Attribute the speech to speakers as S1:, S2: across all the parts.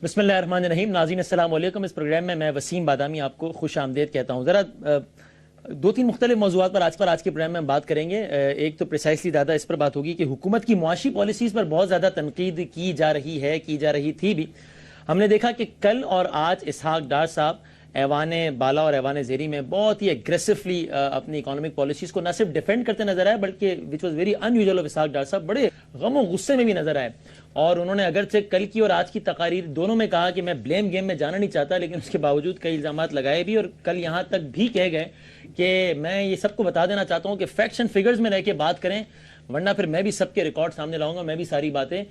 S1: بسم اللہ الرحمن الرحیم. ناظرین السلام علیکم. اس پروگرام میں وسیم بادامی آپ کو خوش آمدید کہتا ہوں. ذرا دو تین مختلف موضوعات پر آج کے پروگرام میں ہم بات کریں گے. ایک تو پریسائسلی زیادہ اس پر بات ہوگی کہ حکومت کی معاشی پالیسیز پر بہت زیادہ تنقید کی جا رہی تھی بھی. ہم نے دیکھا کہ کل اور آج اسحاق ڈار صاحب ایوان بالا اور ایوان زیری میں بہت ہی ایگریسولی اپنی اکانومک پالیسیز کو نہ صرف ڈیفینڈ کرتے نظر آئے بلکہ which was very unusual of Ishaq Dar sahab بڑے غم و غصے میں بھی نظر آئے. اور انہوں نے اگرچہ کل کی اور آج کی تقاریر دونوں میں کہا کہ میں بلیم گیم میں جانا نہیں چاہتا، لیکن اس کے باوجود کئی الزامات لگائے بھی اور کل یہاں تک بھی کہہ گئے کہ میں یہ سب کو بتا دینا چاہتا ہوں کہ فیکٹس اینڈ فگرز میں رہ کے بات کریں، ورنہ پھر میں بھی سب کے ریکارڈ سامنے لاؤں گا، میں بھی ساری باتیں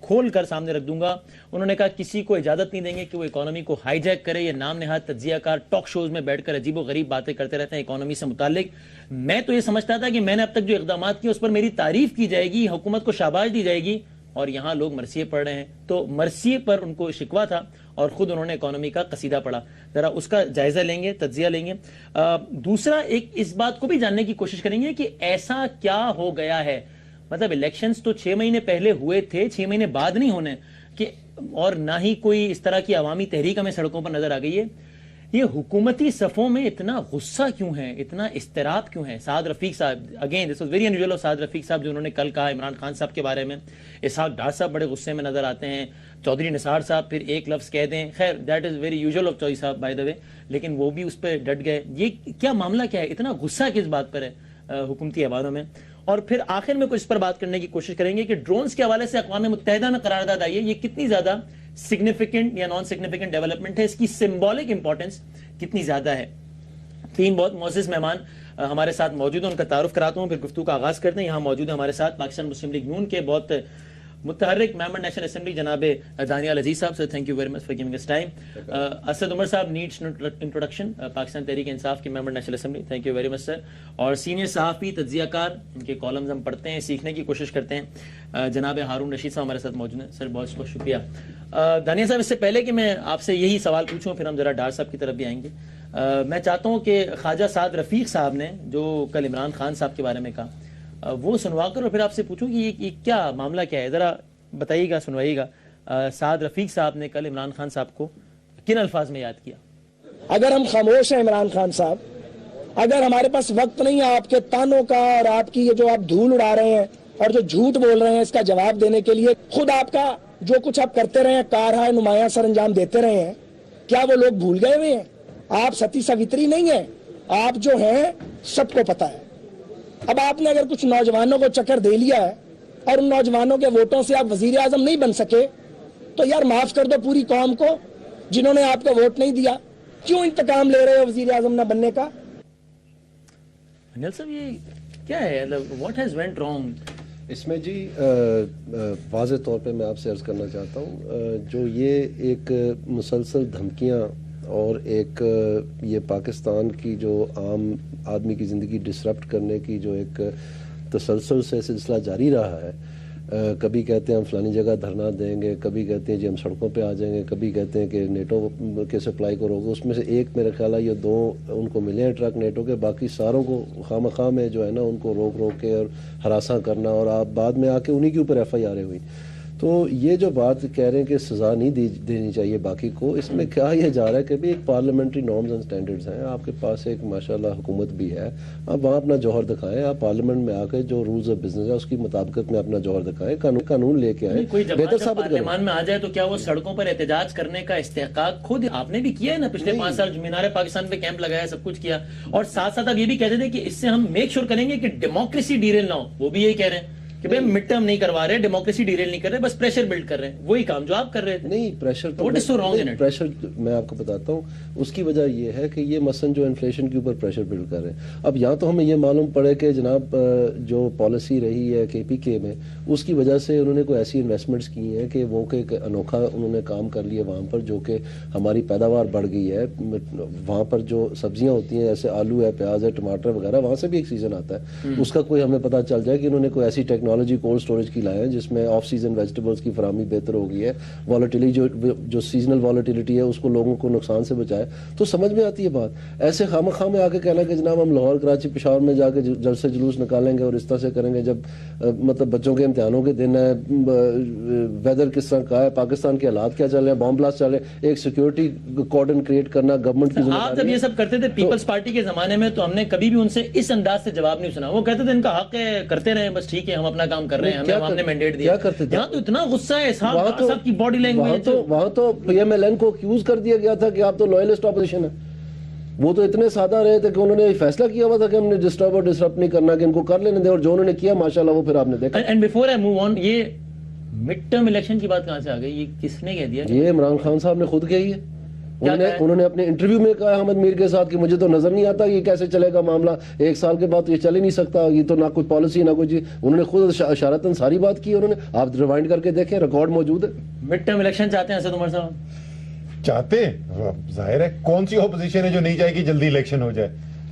S1: کھول کر سامنے رکھ دوں گا. انہوں نے کہا کسی کو اجازت نہیں دیں گے کہ وہ اکانومی کو ہائی جیک کرے. یہ نام نہاد تجزیہ کار ٹاک شوز میں بیٹھ کر عجیب و غریب باتیں کرتے رہتے ہیں اکانومی سے متعلق. میں تو یہ سمجھتا تھا کہ میں نے اب تک جو اقدامات کیے اس پر میری تعریف کی جائے گی، حکومت کو شاباش دی جائے گی، اور یہاں لوگ مرثیے پڑھ رہے ہیں. تو مرثیے پر ان کو شکوہ تھا اور خود انہوں نے اکانومی کا قصیدہ پڑھا. ذرا اس کا جائزہ لیں گے، تجزیہ لیں گے. دوسرا ایک اس بات کو بھی جاننے کی کوشش کریں گے کہ ایسا کیا ہو گیا ہے، مطلب الیکشنز تو 6 مہینے پہلے ہوئے تھے، 6 مہینے بعد نہیں ہونے کہ، اور نہ ہی کوئی اس طرح کی عوامی تحریک ہمیں سڑکوں پر نظر آ گئی ہے. یہ حکومتی صفوں میں اتنا غصہ کیوں ہے، اتنا اضطراب کیوں ہے؟ Saad Rafique sahab, again this was very unusual of Saad Rafique sahab جو انہوں نے کل کہا عمران خان صاحب کے بارے میں. اسحاق ڈار صاحب بڑے غصے میں نظر آتے ہیں. چودھری نثار صاحب پھر ایک لفظ کہہ دیں، خیر that is very usual of Chaudhry صاحب بائی دا وے، لیکن وہ بھی اس پہ ڈٹ گئے. یہ کیا معاملہ کیا ہے، اتنا غصہ کس بات پر ہے حکومتی ایوانوں میں؟ اور پھر آخر میں کچھ اس پر بات کرنے کی کوشش کریں گے کہ ڈرونز کے حوالے سے اقوام متحدہ میں قرارداد آئی ہے، یہ کتنی زیادہ سگنیفیکنٹ یا نان سگنیفیکنٹ ڈیولپمنٹ ہے، اس کی سمبولک امپورٹنس کتنی زیادہ ہے. 3 بہت معزز مہمان ہمارے ساتھ موجود ہیں، ان کا تعارف کراتا ہوں پھر گفتگو کا آغاز کرتے ہیں. یہاں موجود ہیں ہمارے ساتھ پاکستان مسلم لیگ نون کے بہت متحرک ممبر نیشنل اسمبلی جناب Daniyal Aziz sahab. Sir thank you very much for giving us time. Asad Umar sahab needs introduction, Pakistan Tehreek Insaf کے member national assembly. Thank you very much sir. اور سینئر صحافی، تجزیہ کار، ان کے کالمز ہم پڑھتے ہیں، سیکھنے کی کوشش کرتے ہیں، جناب ہارون رشید صاحب ہمارے ساتھ موجود ہیں. سر بہت بہت شکریہ. دانیال صاحب، اس سے پہلے کہ میں آپ سے یہی سوال پوچھوں پھر ہم ذرا ڈار صاحب کی طرف بھی آئیں گے، میں چاہتا ہوں کہ خواجہ سعد رفیق صاحب نے جو کل عمران خان صاحب کے بارے میں کہا وہ سنوا کر اور پھر آپ سے پوچھوں کہ یہ کیا معاملہ کیا ہے، ذرا بتائیے گا، سنوائیے گا. سعد رفیق صاحب نے کل عمران خان صاحب کو کن الفاظ میں یاد کیا؟
S2: اگر ہم خاموش ہیں عمران خان صاحب، اگر ہمارے پاس وقت نہیں ہے آپ کے تانوں کا اور آپ کی یہ جو آپ دھول اڑا رہے ہیں اور جو جھوٹ بول رہے ہیں اس کا جواب دینے کے لیے، خود آپ کا جو کچھ آپ کرتے رہے ہیں کارہائے نمایاں سر انجام دیتے رہے ہیں، کیا وہ لوگ بھول گئے ہوئے ہیں؟ آپ ستی سوتری نہیں ہیں، آپ جو ہیں سب کو پتا ہے. اب آپ نے اگر کچھ نوجوانوں کو چکر دے لیا ہے اور ان نوجوانوں کے ووٹوں سے آپ وزیر اعظم نہیں بن سکے تو یار معاف کر دو پوری قوم کو جنہوں نے آپ کو ووٹ نہیں دیا. کیوں انتقام لے رہے ہو وزیر اعظم نہ بننے کا؟
S1: انیل صاحب یہ کیا ہے، واٹ ہیز وینٹ رانگ
S3: اس میں؟ جی واضح طور پہ میں آپ سے عرض کرنا چاہتا ہوں، جو یہ ایک مسلسل دھمکیاں اور ایک یہ پاکستان کی جو عام آدمی کی زندگی ڈسرپٹ کرنے کی جو ایک تسلسل سے سلسلہ جاری رہا ہے، کبھی کہتے ہیں ہم فلانی جگہ دھرنا دیں گے، کبھی کہتے ہیں جی ہم سڑکوں پہ آ جائیں گے، کبھی کہتے ہیں کہ نیٹو کے سپلائی کو روکو. اس میں سے ایک میرے خیال ہے یہ 2 ان کو ملے ہیں ٹرک نیٹو کے، باقی ساروں کو خواہ میں جو ہے نا ان کو روک کے اور ہراساں کرنا، اور آپ بعد میں آ کے انہی کے اوپر FIR ہوئی. تو یہ جو بات کہہ رہے ہیں کہ سزا نہیں دینی چاہیے باقی کو، اس میں کیا یہ جا رہا ہے کہ بھی ایک پارلیمنٹری نارمز اینڈ سٹینڈرڈز ہیں، آپ کے پاس ایک ماشاءاللہ حکومت بھی ہے، آپ وہاں اپنا جوہر دکھائیں، آپ پارلیمنٹ میں آ کے جو رولز آف بزنس ہے اس کی مطابقت میں اپنا جوہر دکھائیں، قانون لے کے آئیں، بہتر ثابت کریں.
S1: پارلیمان میں آ جائے تو کیا وہ سڑکوں پر احتجاج کرنے کا استحقاق خود آپ نے بھی کیا ہے نا؟ پچھلے 5 سال مینار پاکستان پہ کیمپ لگایا، سب کچھ کیا، اور ساتھ ساتھ آپ یہ بھی کہتے تھے کہ اس سے ہم میک شور کریں گے کہ ڈیموکریسی ڈیریل نہ ہو. وہ بھی یہی کہہ رہے ہیں کہ بھئی مڈ ٹرم نہیں کروا رہے، ڈیموکریسی ڈیریل نہیں کر رہے، بس پریشر بلڈ کر رہے ہیں، وہی کام جو آپ کر رہے تھے.
S3: نہیں پریشر تو پریشر میں آپ کو بتاتا ہوں، اس کی وجہ یہ ہے کہ یہ مثلا جو انفلیشن کے اوپر پریشر بلڈ کر رہے ہیں. اب یہاں تو ہمیں یہ معلوم پڑے کہ جناب جو پالیسی رہی ہے KPK میں، اس کی وجہ سے انہوں نے کوئی ایسی انویسٹمنٹس کی ہیں کہ وہ کہ انوکھا انہوں نے کام کر لیا وہاں پر، جو کہ ہماری پیداوار بڑھ گئی ہے. وہاں پر جو سبزیاں ہوتی ہیں جیسے آلو ہے، پیاز ہے، ٹماٹر وغیرہ، وہاں سے بھی ایک سیزن آتا ہے، اس کا کوئی ہمیں پتہ چل جائے کہ انہوں نے کوئی ایسی ٹیکنالوجی ٹیکنالوجی کولڈ اسٹوریج کی لائے ہیں جس میں آف سیزن ویجیٹیبلس کی فراہمی بہتر ہو گئی ہے, والیٹیلیٹی جو سیزنل والیٹیلیٹی ہے اس کو لوگوں کو نقصان سے بچائے, تو سمجھ میں آتی ہے بات. ایسے خواہ میں آ کے کہنا کہ جناب ہم لاہور کراچی پشاور میں جا کے جلسے جلوس نکالیں گے اور اس طرح سے کریں گے, جب مطلب بچوں کے امتحانوں کے دن ہے, ویدر کس طرح کا ہے, پاکستان کے حالات کیا چل رہے ہیں, بام بلاسٹ چل رہے ہیں, ایک سیکورٹی کارڈن کریٹ کرنا گورنمنٹ کی ذمہ داری.
S1: آپ جب یہ سب کرتے تھے پیپلز پارٹی کے زمانے میں تو ہم نے کبھی بھی ان سے اس انداز سے جواب نہیں سنا. وہ کہتے تھے ان کا حق ہے, کرتے رہے, بس ٹھیک ہے, ہم اپنا کام کر رہے ہیں, ہم نے مینڈیٹ دیا. یہاں تو اتنا غصہ ہے صاحب کی باڈی لینگویج. وہاں
S3: تو پی ایم ایل این کو ایکیوز کر دیا گیا تھا کہ آپ تو لوئلسٹ اپوزیشن ہے. وہ تو اتنے سادہ رہے تھے کہ انہوں نے فیصلہ کیا ہوا تھا کہ ہم نے ڈسٹرب اور ڈسرپٹ نہیں کرنا, کہ ان کو کر لینے دیں, اور جو انہوں نے کیا ماشاءاللہ وہ پھر آپ نے دیکھا.
S1: And before I move on, یہ مڈ ٹرم الیکشن کی بات کہاں سے آ گئی, یہ کس نے کہہ دیا؟
S3: یہ عمران خان صاحب نے خود کہی ہے. انہوں نے اپنے انٹرویو میں کہا احمد میر کے ساتھ کہ مجھے تو نظر نہیں آتا یہ کیسے چلے گا معاملہ, 1 سال کے بعد یہ چل ہی نہیں سکتا, یہ تو نہ کوئی پالیسی نہ کوئی چیز. انہوں نے خود اشارتاً ساری بات کی. انہوں نے, آپ ریوائنڈ کر کے دیکھیں, ریکارڈ موجود ہے.
S1: مڈ ٹرم الیکشن چاہتے ہیں اسد عمر صاحب؟
S4: چاہتے ہیں, ظاہر ہے. کون سی اپوزیشن ہے جو نہیں چاہے کہ جلدی الیکشن ہو جائے؟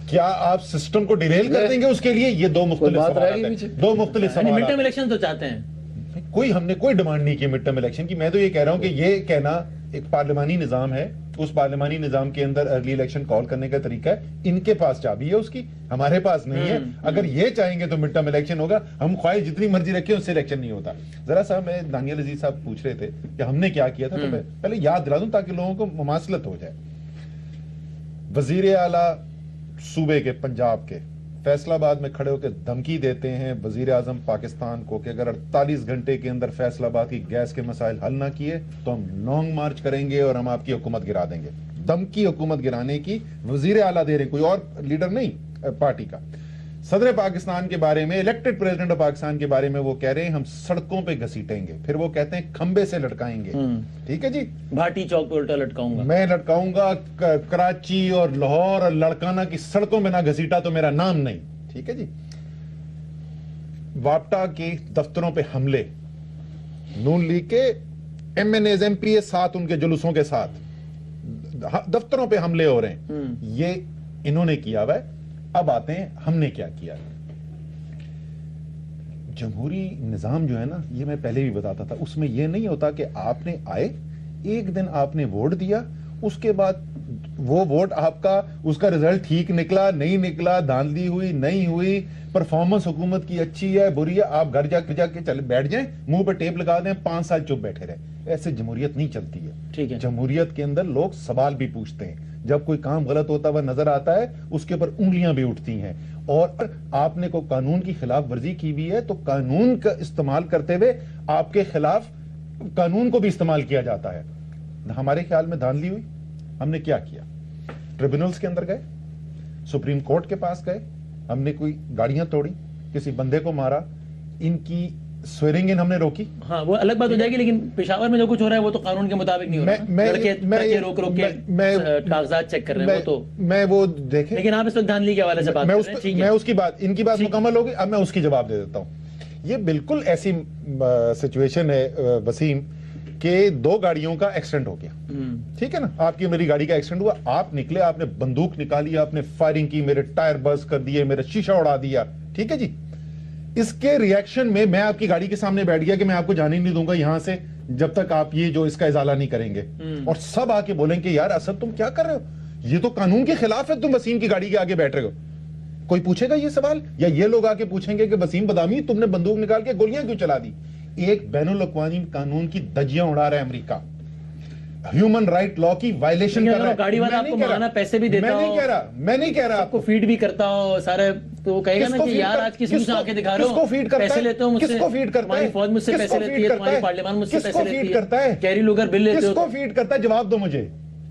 S4: کیا آپ سسٹم کو ڈیریل کر دیں گے اس کے لیے؟ یہ دو مختلف سوالات ہیں, دو مختلف سوالات.
S1: مڈ ٹرم الیکشن تو چاہتے ہیں,
S4: ہم نے کوئی ڈیمانڈ نہیں کی مڈ ٹرم الیکشن کی. میں تو یہ کہہ رہا ہوں کہ یہ کہنا ایک پارلیمانی نظام ہے, اس پارلیمانی نظام کے اندر ارلی الیکشن کال کرنے کا طریقہ ہے. ان کے پاس چابی ہے اس کی, ہمارے پاس نہیں ہے. اگر یہ چاہیں گے تو مڈ ٹرم الیکشن ہوگا. ہم خواہش جتنی مرضی رکھیں اس سے الیکشن نہیں ہوتا. ذرا صاحب, میں دانیال عزیز صاحب پوچھ رہے تھے کہ ہم نے کیا کیا تھا, تو پہلے یاد دلا دوں تاکہ لوگوں کو مماثلت ہو جائے. وزیر اعلیٰ صوبے کے, پنجاب کے, فیصلہ آباد میں کھڑے ہو کے دھمکی دیتے ہیں وزیر اعظم پاکستان کو کہ اگر 48 گھنٹے کے اندر فیصلہ آباد کی گیس کے مسائل حل نہ کیے تو ہم لانگ مارچ کریں گے اور ہم آپ کی حکومت گرا دیں گے. دھمکی حکومت گرانے کی وزیر اعلیٰ دے رہے ہیں, کوئی اور لیڈر نہیں پارٹی کا. صدر پاکستان کے بارے میں, الیکٹڈ پریزیڈنٹ آف پاکستان کے بارے میں وہ کہہ رہے ہیں ہم سڑکوں پہ گھسیٹیں گے, پھر وہ کہتے ہیں کھمبے سے لٹکائیں گے. ٹھیک ہے جی,
S1: بھاٹی چوک پہ الٹا لٹکاؤں گا,
S4: میں لٹکاؤں گا. کراچی اور لاہور اور لڑکانہ کی سڑکوں میں نہ گھسیٹا تو میرا نام نہیں. ٹھیک ہے جی. واپٹا کے دفتروں پہ حملے, نون لیگ کے M N As, M P A ساتھ, ان کے جلوسوں کے ساتھ دفتروں پہ حملے ہو رہے ہیں. یہ انہوں نے کیا ہوا ہے. اب آتے ہیں ہم نے کیا کیا. جمہوری نظام جو ہے نا, یہ میں پہلے بھی بتاتا تھا, اس میں یہ نہیں ہوتا کہ آپ نے آئے, ایک دن آپ نے ووٹ دیا, اس کے بعد وہ ووٹ آپ کا, اس کا رزلٹ ٹھیک نکلا نہیں نکلا, دھاندلی ہوئی نہیں ہوئی, پرفارمنس حکومت کی اچھی ہے بری ہے, آپ گھر جا کے چلے بیٹھ جائیں, منہ پہ ٹیپ لگا دیں, 5 سال چپ بیٹھے رہے. ایسے جمہوریت نہیں چلتی ہے.
S1: ٹھیک ہے,
S4: جمہوریت کے اندر لوگ سوال بھی پوچھتے ہیں. جب کوئی کام غلط ہوتا ہوا نظر آتا ہے اس کے اوپر انگلیاں بھی اٹھتی ہیں. اور آپ نے کوئی قانون کی خلاف ورزی کی بھی ہے تو قانون کا استعمال کرتے ہوئے آپ کے خلاف قانون کو بھی استعمال کیا جاتا ہے. ہمارے خیال میں دھاندلی ہوئی. ہم نے کیا کیا؟ ٹریبونلز کے اندر گئے, سپریم کورٹ کے پاس گئے, ہم نے کوئی گاڑیاں توڑی, کسی بندے کو مارا, ان کی سویرنگ ان ہم نے روکی.
S1: ہاں وہ الگ بات ہو جائے گی, لیکن پشاور میں جو کچھ ہو رہا ہے وہ تو قانون کے مطابق نہیں ہو رہا. لڑکے روک کے کاغذات چیک کر رہے ہیں, وہ تو
S4: میں وہ دیکھیں,
S1: لیکن آپ اس وقت دھاندلی کے حوالے سے بات کر رہے ہیں.
S4: میں اس کی بات, ان کی بات مکمل ہوگی, اب میں اس کی جواب دے دیتا ہوں. یہ بالکل ایسی سچویشن ہے وسیم کہ 2 گاڑیوں کا ایکسیڈنٹ ہو گیا. ٹھیک ہے نا, آپ کی میری گاڑی کا ایکسیڈنٹ ہوا, آپ نکلے, آپ نے بندوق نکالی, آپ نے فائرنگ کی, میرے ٹائر برسٹ کر دیے, میرا شیشہ اڑا دیا. ٹھیک ہے جی. اس کے ریاکشن میں آپ کی گاڑی کے سامنے بیٹھ گیا کہ میں آپ کو جانے نہیں دوں گا یہاں سے جب تک آپ یہ جو اس کا ازالہ نہیں کریں گے. اور سب آ کے بولیں کہ یار اسد تم کیا کر رہے ہو, یہ تو قانون کے خلاف ہے, تم وسیم کی گاڑی کے آگے بیٹھ رہے ہو. کوئی پوچھے گا یہ سوال, یا یہ لوگ آ کے پوچھیں گے کہ وسیم بدامی تم نے بندوق نکال کے گولیاں کیوں چلا دی؟ ایک بین الاقوامی قانون کی دجیاں اڑا رہا ہے امریکہ, ہیومن رائٹ لا کی وائلیشن کر رہا ہے.
S1: گاڑی والا آپ کو مانا پیسے بھی دیتا ہو,
S4: میں نہیں کہہ رہا
S1: آپ کو فیڈ بھی کرتا ہو سارے, تو وہ کہے گا نا کہ یار آج کس منہ سے آنکھیں دکھا رہے ہو, پیسے لیتے ہو مجھ سے, تمہاری فوج مجھ سے پیسے لیتی ہے, تمہاری پارلیمان مجھ سے پیسے لیتی ہے, کیری لوگر بل لیتے ہو.
S4: کس کو فیڈ کرتا ہے؟ جواب دو مجھے.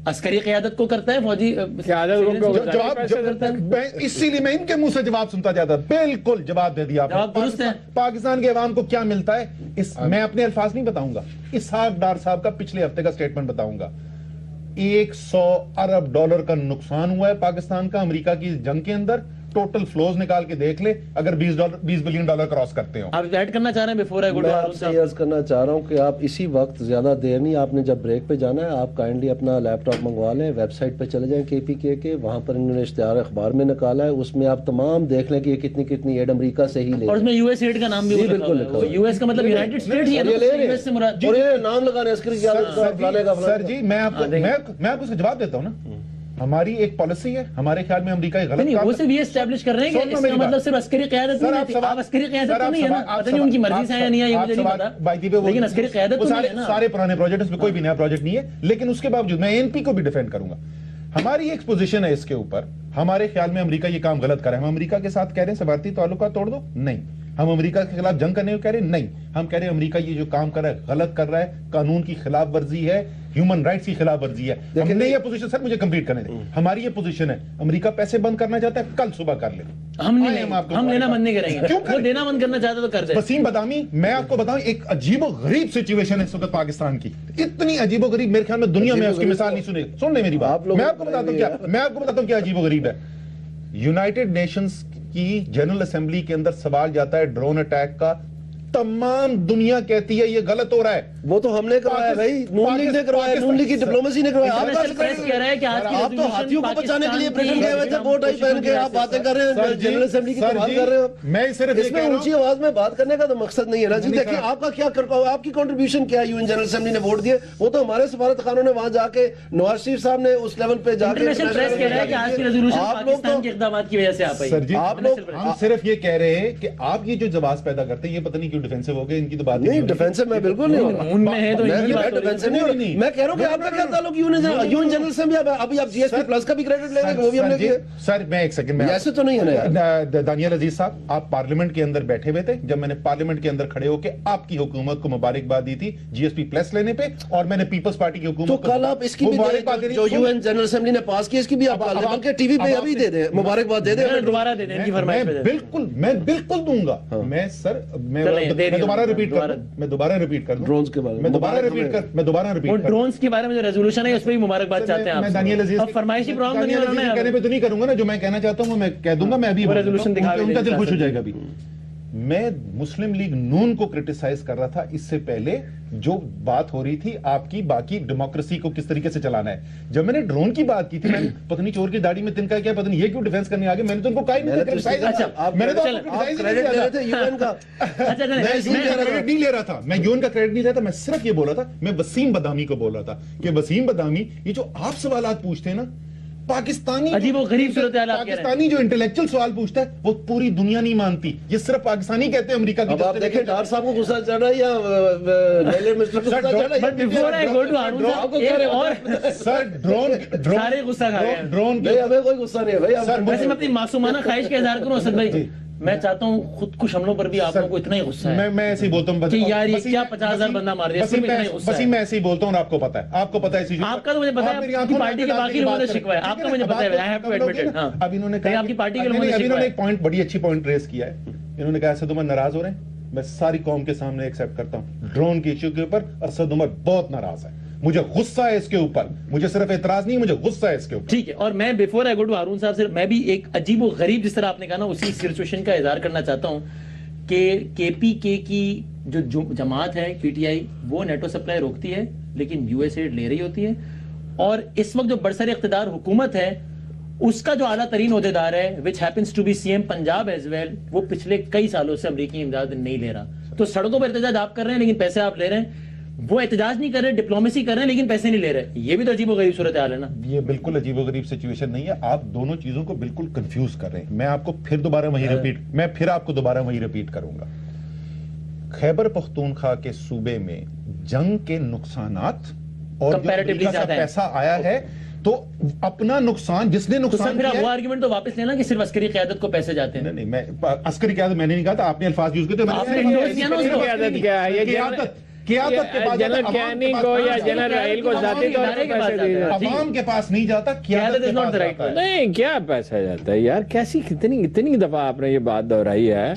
S1: عسکری قیادت کو کرتا ہے, فوجی قیادت,
S4: اسی لیے میں ان کے منہ سے جواب سنتا جاتا. بالکل جواب دے دیا آپ نے. پاکستان کے عوام کو کیا ملتا ہے, میں اپنے الفاظ نہیں بتاؤں گا, اسحاق ڈار صاحب کا پچھلے ہفتے کا سٹیٹمنٹ بتاؤں گا. $100 ارب کا نقصان ہوا ہے پاکستان کا امریکہ کی جنگ کے اندر, ٹوٹل فلوز نکال کے دیکھ لے اگر $20 بلین کراس کرتے ہوں.
S1: آپ ایڈ کرنا چاہ رہے ہیں بیفور آئی گو ٹو
S3: میں
S1: ہارون
S3: آپ سے
S1: صاحب؟
S3: یہ عرض کرنا چاہ رہا ہوں کہ آپ اسی وقت زیادہ دیر نہیں, آپ نے جب بریک پہ جانا ہے آپ کائنڈلی اپنا لیپ ٹاپ منگوا لیں, ویب سائٹ پہ چلے جائیں KPK کے, وہاں پر انہوں نے اشتہار اخبار میں نکالا ہے, اس میں آپ تمام دیکھ لیں کہ یہ کتنی ایڈ امریکہ سے ہی لے
S1: اور اس میں US ایڈ کا نام بھی
S3: بالکل لکھا
S1: یو ایس کا مطلب یونائٹڈ اسٹیٹ ہی ہے نا, US سے مراد.
S3: اور یہ نام لگانے عسکری قیادت.
S4: سر جی میں آپ کو اس کا جواب دیتا ہوں نا. ہماری ایک پالیسی ہے, ہمارے خیال میں امریکہ غلط
S1: نہیں, وہ صرف یہ اسٹیبلش کر رہے ہیں کہ اس کا مطلب صرف عسکری قیادت نہیں ہے. آپ عسکری قیادت تو نہیں ہے نا, پتہ نہیں ان کی مرضی سے ہے یا نہیں ہے, یہ مجھے نہیں پتا, لیکن عسکری قیادت تو نہیں ہے نا.
S4: سارے پرانے پروجیکٹ, اس میں کوئی بھی نیا پروجیکٹ نہیں ہے, لیکن اس کے باوجود میں ANP کو بھی ڈیفینڈ کروں گا. ہماری ایک پوزیشن ہے اس کے اوپر, ہمارے خیال میں امریکہ یہ کام غلط کر رہا ہے. ہم امریکہ کے ساتھ کہہ رہے ہیں سفارتی تعلقات توڑ دو, نہیں. ہم امریکہ کے خلاف جنگ کرنے کو کہہ رہے ہیں, نہیں. ہم کہہ رہے ہیں امریکہ یہ جو کام کر رہا ہے غلط کر رہا ہے, قانون کی خلاف ورزی ہے, ہیومن رائٹس کی خلاف ورزی ہے. ہم نے یہ پوزیشن, سر مجھے کمپلیٹ کرنے دیں, ہماری یہ پوزیشن ہے, امریکہ پیسے بند کرنا چاہتا ہے کل صبح کر لے.
S1: ہم لینا بند نہیں کریں گے, وہ دینا بند کرنا چاہتے تو کر دیں.
S4: وسیم بادامی, میں آپ کو بتاؤں ایک عجیب و غریب سچویشن ہے اس وقت پاکستان کی, اتنی عجیب و غریب میرے خیال میں دنیا میں اس کی مثال نہیں سنی. سن لیں میری بات, میں آپ کو بتاتا ہوں کیا عجیب و غریب ہے. یونائٹڈ نیشنز کی جنرل اسمبلی کے اندر سوال جاتا ہے ڈرون اٹیک کا, تمام دنیا کہتی ہے یہ غلط ہو رہا ہے.
S3: وہ تو ہم نے کروایا بھائی, نون لیگ نے کروایا, نون لیگ کی ڈپلومیسی نے کروایا. آپ تو ہاتھیوں کو بچانے کے لیے برٹن گئے ہوئے تھے بوٹ آئی پہن کے, آپ باتیں کر رہے ہیں جنرل اسمبلی کی بات کر رہے ہیں.
S4: میں صرف
S3: اس میں اونچی آواز میں بات کرنے کا تو مقصد نہیں ہے نا جی. دیکھیں آپ کا کیا کر پاؤ, آپ کی کنٹریبیوشن کیا ہے. UN جنرل اسمبلی نے ووٹ دیے, وہ تو ہمارے سفارت خانوں نے وہاں جا کے نواز شریف صاحب نے اس لیول پہ جا کے
S1: آپ لوگ کے اقدامات کی وجہ سے
S4: آپ لوگ, ہم صرف یہ کہہ رہے ہیں کہ آپ یہ جو جواز پیدا کرتے ہیں یہ پتہ نہیں کیوں ڈیفینسو ہو گئے. ان کی تو بات
S3: نہیں, ڈیفینسو میں بالکل نہیں ہو رہا, میں کہہ رہا ہوں کہ آپ کا کیا تعلق UN جنرل سے بھی. ابھی آپ GSP پلس کا بھی کریڈٹ لے رہے ہیں, وہ بھی ہم نے کیا.
S4: سر میں ایک سیکنڈ میں,
S3: ایسے تو نہیں ہے نا.
S4: دانیال عزیز صاحب, آپ پارلیمنٹ کے اندر بیٹھے ہوئے تھے جب میں نے پارلیمنٹ کے اندر کھڑے ہو کے آپ کی حکومت کو مبارکباد دی تھی GSP پلس لینے پہ, اور میں نے پیپلز پارٹی کی حکومت
S3: تو کل آپ اس کی بھی جو UN جنرل اسمبلی نے پاس کی اس کی بھی آپ بلکہ ٹی وی پہ ابھی دے دیں, مبارکباد دے دیں,
S1: دوبارہ دے دیں.
S4: میں بالکل دوں گا. میں سر میں دوبارہ ریپیٹ کر دوں ڈرونز کے بارے میں دوبارہ ریپیٹ
S1: ڈرونز کے بارے میں جو ریزولوشن ہے اس پہ بھی مبارکباد چاہتے ہیں آپ.
S4: میں دانیال عزیز
S1: فرمائشی پروگرام
S4: کہنے پہ تو نہیں کروں گا نا, جو میں کہنا چاہتا ہوں وہ میں کہہ دوں گا. میں ابھی ان کا دل خوش ہو جائے گا. ابھی میں مسلم لیگ نون کو کرٹیسائز کر رہا تھا اس سے پہلے جو بات ہو رہی تھی آپ کی باقی ڈیموکریسی کو کس طریقے سے چلانا ہے. جب میں نے ڈرون کی بات کی تھی, میں پتہ نہیں چور کی داڑھی میں تنکا کیا, پتہ نہیں یہ کیوں ڈیفینس کرنے آگے. میں نے تو ان کو کہا ہی نہیں, میں نے تو کریڈٹ لے رہے تھے UN کا. میں نہیں لے رہا تھا, میں UN کا کریڈٹ نہیں لیتا. میں صرف یہ بولا تھا, میں وسیم بادامی کو بول رہا تھا کہ وسیم بادامی یہ جو آپ سوالات پوچھتے ہیں نا, پاکستانی
S1: عجیب و غریب صورتحال
S4: جو انٹلیکچوئل سوال پوچھتا ہے وہ پوری دنیا نہیں مانتی, یہ صرف پاکستانی کہتے ہیں امریکہ کی.
S3: اب آپ دیکھیں ڈار صاحب کو غصہ چڑھ رہا ہے یا نیلر مسٹر کو غصہ چڑھ رہا ہے.
S1: But before I go to Haroon صاحب, اور
S4: سر ڈرون
S1: سارے غصہ کھا گئے ہیں.
S4: ڈرون
S3: نہیں, ہمیں کوئی غصہ نہیں ہے بھائی.
S1: ویسے میں اپنی معصومانہ خواہش کا اظہار کروں اسد بھائی, میں چاہتا ہوں خود کش حملوں پر بھی آپ لوگوں کو اتنا ہی غصہ ہے.
S4: میں ایسے ہی بولتا ہوں
S1: کہ یار یہ کیا 50,000 بندہ مار دیا,
S4: وسیم میں ایسے ہی بولتا ہوں اور آپ کو پتا ہے, آپ کو پتا ہے
S1: آپ کا تو مجھے پتا ہے, آپ کی پارٹی کے باقی لوگوں نے شکوا ہے, آپ کا مجھے پتا ہے, I have to admit it. ہاں
S4: اب انہوں نے کہا
S1: آپ کی پارٹی کے لوگوں نے
S4: انہوں نے ایک پوائنٹ, بڑی اچھی پوائنٹ ریز کیا ہے. انہوں نے کہا اسد عمر ناراض ہو رہے ہیں, میں ساری قوم کے سامنے ایکسیپٹ کرتا ہوں ڈرون کے ایشو کے اوپر اسد عمر بہت ناراض ہے. مجھے غصہ ہے اس کے اوپر, مجھے صرف اعتراض نہیں, مجھے غصہ ہے اس کے اوپر.
S1: ٹھیک ہے, اور میں before I go to Haroon صاحب سے میں بھی ایک عجیب و غریب, جس طرح آپ نے کہا نا, اسی سچویشن کا اظہار کرنا چاہتا ہوں کہ KPK کی جو جماعت ہے PTI, وہ نیٹو سپلائی روکتی ہے لیکن US ایڈ لے رہی ہوتی ہے. اور اس وقت جو برسر اقتدار حکومت ہے اس کا جو اعلیٰ ترین عہدیدار ہے which happens to be CM Punjab as well, وہ پچھلے کئی سالوں سے امریکی امداد نہیں لے رہا. تو سڑکوں پر احتجاج آپ کر رہے ہیں لیکن پیسے آپ لے رہے ہیں, وہ احتجاج نہیں کر رہے, ڈپلومیسی کر رہے ہیں لیکن پیسے نہیں لے رہے. یہ بھی تو عجیب و غریب صورتحال ہے نا.
S4: یہ بالکل عجیب و غریب سچویشن نہیں ہے, آپ دونوں چیزوں کو بالکل کنفیوز کر رہے ہیں. میں آپ کو پھر دوبارہ وہی ریپیٹ کروں گا. خیبر پختونخوا کے صوبے میں جنگ کے نقصانات اور جو امریکہ کا پیسہ آیا ہے, تو اپنا نقصان جس نے نقصان
S1: کیا ہے, وہ آرگومنٹ تو واپس لینا کہ صرف عسکری قیادت کو پیسے جاتے ہیں.
S4: نہیں, میں عسکری قیادت میں نے نہیں کہا تھا, آپ نے الفاظ یوز کیے تھے. عوام کے پاس نہیں جاتا,
S5: نہیں, کیا پیسہ جاتا ہے یار, کیسی اتنی دفعہ آپ نے یہ بات دہرائی ہے.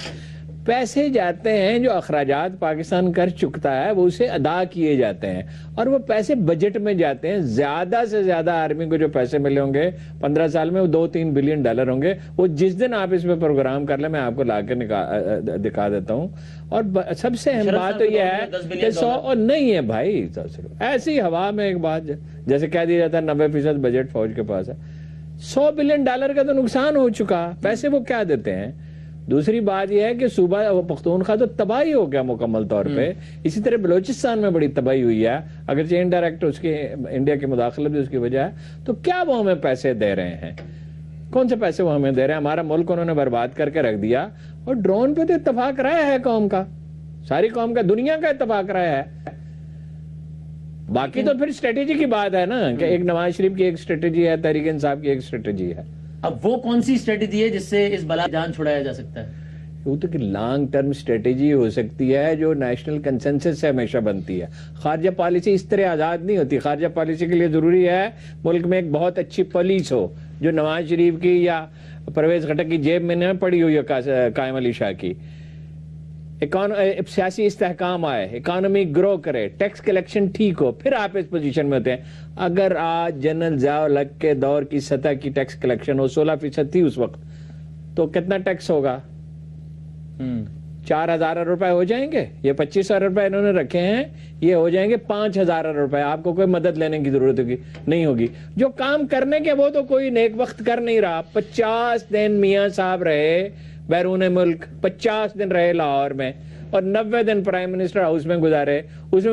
S5: پیسے جاتے ہیں جو اخراجات پاکستان کر چکتا ہے وہ اسے ادا کیے جاتے ہیں، اور وہ پیسے بجٹ میں جاتے ہیں. زیادہ سے زیادہ آرمی کو جو پیسے ملے ہوں گے 15 سال میں وہ $2-3 بلین ہوں گے. وہ جس دن آپ اس پہ پروگرام کر لیں میں آپ کو لا کے دکھا دیتا ہوں. اور سب سے اہم بات تو یہ ہے کہ 100 نہیں ہے بھائی، ایسی ہوا میں ایک بات جیسے کہہ دیا جاتا ہے 90% بجٹ فوج کے پاس ہے. $100 بلین کا تو نقصان ہو چکا، پیسے وہ کیا دیتے ہیں. دوسری بات یہ ہے کہ صوبہ پختونخوا تو تباہی ہو گیا مکمل طور پہ. اسی طرح بلوچستان میں بڑی تباہی ہوئی ہے، اگرچہ انڈائریکٹ اس کی انڈیا کی مداخلت بھی اس کی وجہ ہے. تو کیا وہ ہمیں پیسے دے رہے ہیں؟ کون سے پیسے وہ ہمیں دے رہے ہیں؟ ہمارا ملک انہوں نے برباد کر کے رکھ دیا. اور ڈرون پہ تو اتفاق رہا ہے قوم کا، ساری قوم کا، دنیا کا اتفاق رہا ہے. باقی تو پھر اسٹریٹجی کی بات ہے نا کہ ایک نواز شریف کی ایک اسٹریٹجی ہے، تحریک انصاف کی ایک اسٹریٹجی ہے.
S1: اب وہ کون سی اسٹریٹجی ہے جس سے اس بلا جان چھڑایا جا سکتا ہے؟
S5: وہ تو کہ لانگ ٹرم اسٹریٹجی ہو سکتی ہے جو نیشنل کنسنسس سے ہمیشہ بنتی ہے. خارجہ پالیسی اس طرح آزاد نہیں ہوتی. خارجہ پالیسی کے لیے ضروری ہے ملک میں ایک بہت اچھی پولیس ہو جو نواز شریف کی یا پرویز خٹک کی جیب میں نہ پڑی ہوئی ہے قائم علی شاہ کی. سیاسی استحکام آئے، اکانومی گرو کرے، ٹیکس کلیکشن ٹھیک ہو، پھر آپ اس پوزیشن میں ہوتے ہیں. اگر آج جنرل ضیاء الحق کے دور کی سطح کی ٹیکس کلیکشن ہو 16% تھی اس وقت، تو کتنا ٹیکس ہوگا؟ 4,000 روپے ہو جائیں گے. یہ 25,000 روپے انہوں نے رکھے ہیں، یہ ہو جائیں گے 5,000 روپے. آپ کو کوئی مدد لینے کی ضرورت نہیں ہوگی. جو کام کرنے کے وہ تو کوئی نیک وقت کر نہیں رہا. 50 دن میاں صاحب رہے بیرون ملک، 50 دن رہے لاہور میں، اور 90 دن پرائم منسٹر ہاؤس میں گزارے. اس میں